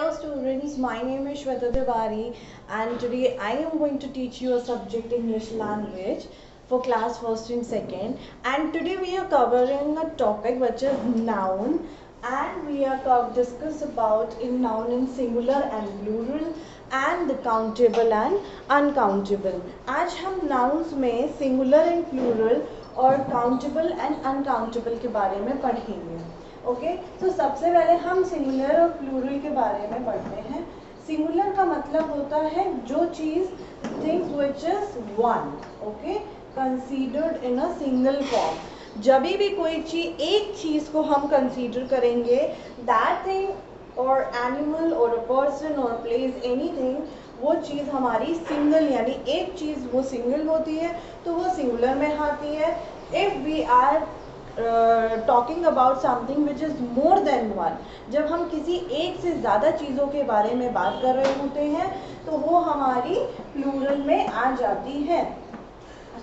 Hello students, my name is Shweta Tiwari and today I am going to teach you a subject English language for class 1st and 2nd, and today we are covering a topic which is noun, and we are discuss about in noun in singular and plural and the countable and uncountable. आज हम nouns में singular and plural और countable and uncountable के बारे में पढ़ेंगे. Okay तो सबसे पहले हम सिंगुलर और प्लूरल के बारे में पढ़ते हैं. सिंगुलर का मतलब होता है जो चीज़ things which is one, okay, considered in a single form. जब भी कोई चीज़ एक चीज़ को हम कंसीडर करेंगे, दैट थिंग और एनिमल और अ पर्सन और प्लेस एनीथिंग, वो चीज़ हमारी सिंगल यानी एक चीज़ वो सिंगल होती है तो वो सिंगुलर में आती है. If we are talking about something which is more than one, जब हम किसी एक से ज़्यादा चीज़ों के बारे में बात कर रहे होते हैं तो वो हमारी प्लूरल में आ जाती है.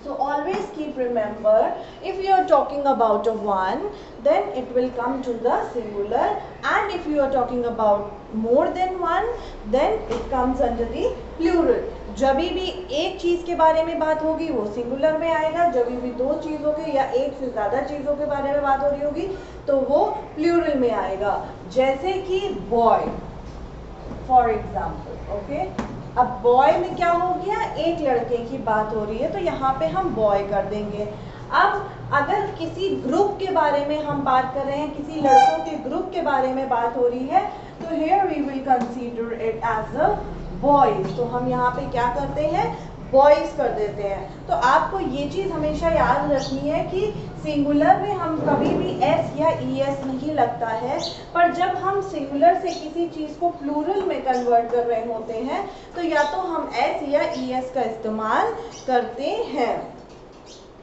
So always keep remember, if you are talking about a one, then it will come to the singular, and if you are talking about more than one, then it comes under the plural. जब भी एक चीज़ के बारे में बात होगी वो singular में आएगा, जब भी दो चीज़ों के या एक से ज़्यादा चीज़ों के बारे में बात हो रही होगी तो वो प्लूरल में आएगा. जैसे कि बॉय फॉर एग्जाम्पल, ओके. अब बॉय में क्या हो गया, एक लड़के की बात हो रही है तो यहाँ पे हम बॉय कर देंगे. अब अगर किसी ग्रुप के बारे में हम बात कर रहे हैं, किसी लड़कों के ग्रुप के बारे में बात हो रही है, तो here we will consider it as a boys. तो हम यहाँ पे क्या करते हैं, बॉयज कर देते हैं. तो आपको ये चीज़ हमेशा याद रखनी है कि सिंगुलर में हम कभी भी एस या ई एस नहीं लगता है, पर जब हम सिंगुलर से किसी चीज़ को प्लूरल में कन्वर्ट कर रहे होते हैं तो या तो हम एस या ई एस का इस्तेमाल करते हैं.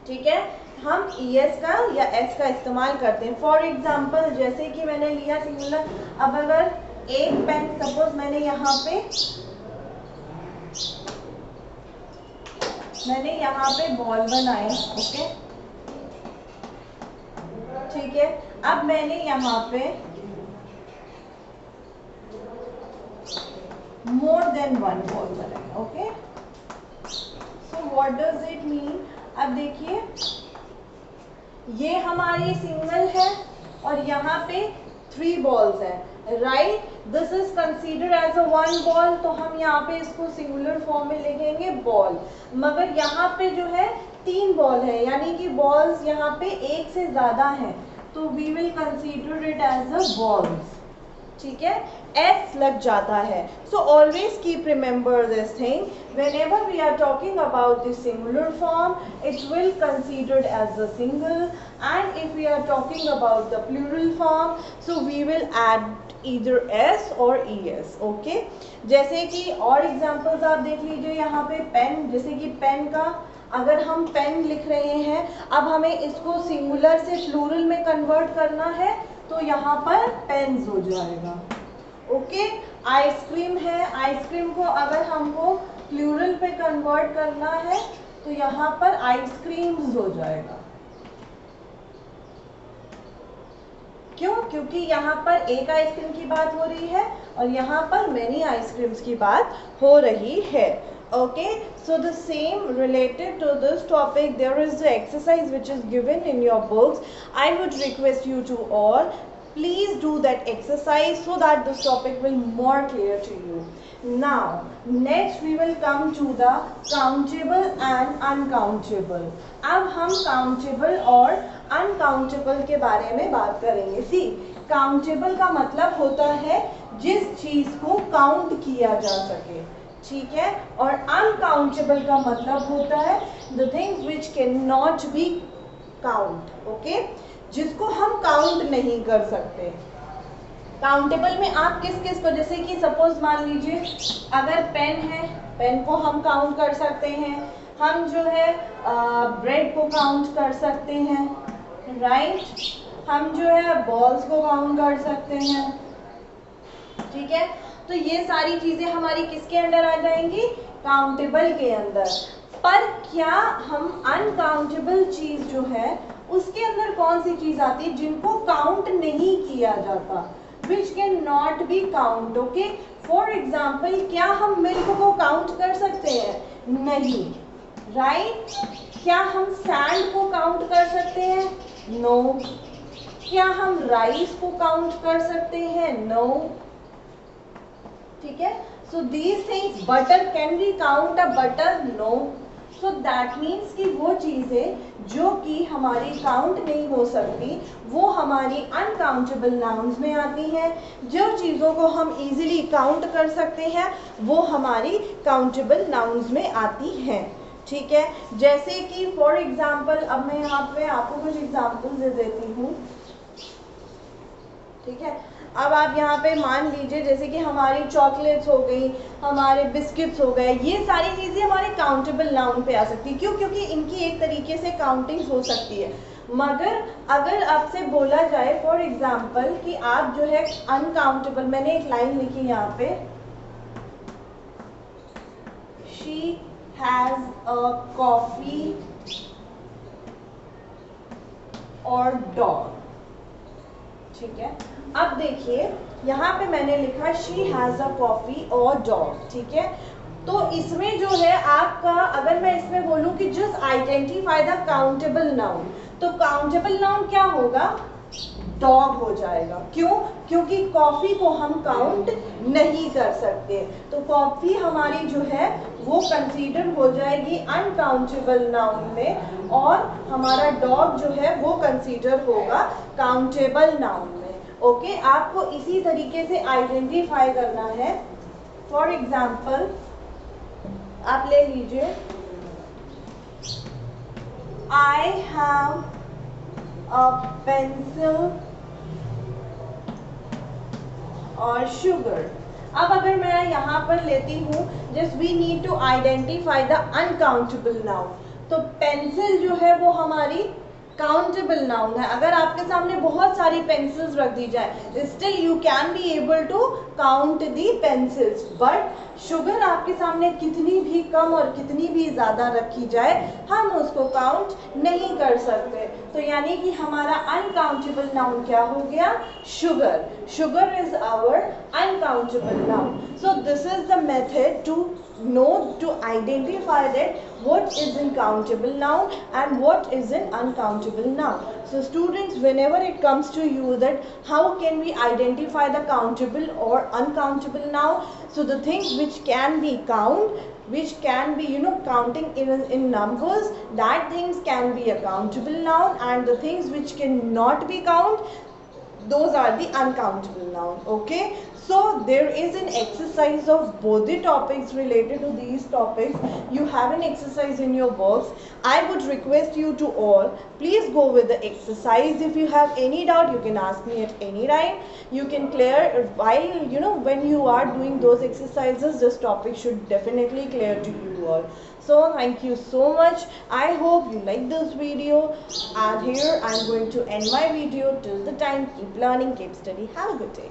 ठीक है, हम ई एस का या एस का इस्तेमाल करते हैं. फॉर एग्जाम्पल जैसे कि मैंने लिया सिंगुलर, अब अगर एक पेन, सपोज मैंने यहाँ पे बॉल बनाए, ओके, ठीक है. अब मैंने यहाँ पे मोर देन वन बॉल बनाए, okay. So what does it mean, अब देखिए ये हमारी सिंगल है और यहाँ पे 3 बॉल्स है, right. This is consider as a one ball, तो हम यहाँ पे इसको सिंगुलर फॉर्म में लिखेंगे बॉल. मगर यहाँ पे जो है 3 बॉल है, यानी कि बॉल्स यहाँ पे एक से ज़्यादा हैं, तो we will consider it as a balls. ठीक है, एस लग जाता है. So always keep remember this thing, whenever we are talking about the singular form it will considered as a single, and if we are talking about the plural form so we will add either s or es, okay. जैसे कि और examples आप देख लीजिए यहाँ पे pen, जैसे कि पेन का अगर हम पेन लिख रहे हैं, अब हमें इसको सिंगुलर से प्लूरल में कन्वर्ट करना है तो यहाँ पर पेन्स हो जाएगा, ओके. आइसक्रीम है, आइसक्रीम को अगर हमको प्लूरल पे कन्वर्ट करना है तो यहाँ पर आइसक्रीम्स हो जाएगा. क्यों? क्योंकि यहाँ पर एक आइसक्रीम की बात हो रही है और यहाँ पर मेनी आइसक्रीम्स की बात हो रही है. Okay, so the same related to this topic, there is the exercise which is given in your books. I would request you to all, please do that exercise so that this topic will more clear to you. Now, next we will come to the countable and uncountable. अब हम countable और uncountable के बारे में बात करेंगे. See, countable का मतलब होता है जिस चीज़ को काउंट किया जा सके, ठीक है. और अनकाउंटेबल का मतलब होता है the things which can not be count, okay, जिसको हम काउंट नहीं कर सकते. काउंटेबल में आप किस किस को, जैसे कि सपोज मान लीजिए अगर पेन है, पेन को हम काउंट कर सकते हैं. हम जो है ब्रेड को काउंट कर सकते हैं, राइट. हम जो है बॉल्स को काउंट कर सकते हैं, ठीक है. तो ये सारी चीज़ें हमारी किसके अंडर आ जाएंगी, काउंटेबल के अंदर. पर क्या हम अनकाउंटेबल चीज़ जो है उसके अंदर कौन सी चीज़ आती है जिनको काउंट नहीं किया जाता, which can not be count, okay. For example क्या हम मिल्क को काउंट कर सकते हैं? नहीं, राइट? क्या हम सैंड को काउंट कर सकते हैं? नो। क्या हम राइस को काउंट कर सकते हैं? नो। ठीक है, so these things, butter, can we count a butter? No. So that means कि वो चीज़ें जो कि हमारी काउंट नहीं हो सकती वो हमारी अनकाउंटेबल नाउन्स में आती हैं। जो चीज़ों को हम इजीली काउंट कर सकते हैं वो हमारी काउंटेबल नाउन्स में आती हैं। ठीक है, जैसे कि फॉर एग्जाम्पल, अब मैं यहाँ पे आपको कुछ एग्जाम्पल दे देती हूँ। ठीक है, अब आप यहाँ पे मान लीजिए जैसे कि हमारी चॉकलेट्स हो गई, हमारे बिस्किट्स हो गए, ये सारी चीज़ें हमारे काउंटेबल नाउन पे आ सकती है। क्यों? क्योंकि इनकी एक तरीके से काउंटिंग हो सकती है। मगर अगर आपसे बोला जाए फॉर एग्जाम्पल कि आप जो है अनकाउंटेबल, मैंने एक लाइन लिखी यहाँ पे, शी हैज़ अ कॉफी और डॉग। ठीक है, अब देखिए यहाँ पे मैंने लिखा शी हैज़ अ कॉफी और डॉग। ठीक है, तो इसमें जो है आपका, अगर मैं इसमें बोलूँ कि just identify the countable noun, तो काउंटेबल नाउन क्या होगा? डॉग हो जाएगा। क्यों? क्योंकि कॉफी को हम काउंट नहीं कर सकते, तो कॉफी हमारी जो है वो कंसीडर हो जाएगी अनकाउंटेबल नाउन में, और हमारा डॉग जो है वो कंसीडर होगा काउंटेबल नाउन में। ओके, आपको इसी तरीके से आइडेंटिफाई करना है। फॉर एग्जाम्पल आप ले लीजिए, आई हैव अ पेंसिल और शुगर। अब अगर मैं यहाँ पर लेती हूँ, just we need to identify the uncountable noun, तो पेंसिल जो है वो हमारी काउंटेबल नाउन है। अगर आपके सामने बहुत सारी पेंसिल्स रख दी जाए, still you can be able to count the pencils, but sugar आपके सामने कितनी भी कम और कितनी भी ज़्यादा रखी जाए हम उसको काउंट नहीं कर सकते। तो यानी कि हमारा अनकाउंटेबल नाउन क्या हो गया? Sugar. Sugar is our uncountable noun. So this is the method to know, to identify that what is in countable noun and what is in uncountable noun. So students, whenever it comes to you that how can we identify the countable or uncountable noun, so the things which can be count, which can be counting in numbers, that things can be a countable noun, and the things which cannot be count, those are the uncountable noun. Okay, so there is an exercise of both the topics related to these topics. You have an exercise in your works. I would request you to all please go with the exercise. If you have any doubt, you can ask me at any time. You can clear while when you are doing those exercises, this topic should definitely clear to you all. So thank you so much. I hope you like this video, and here I'm going to end my video. Till the time, keep learning, keep study. Have a good day.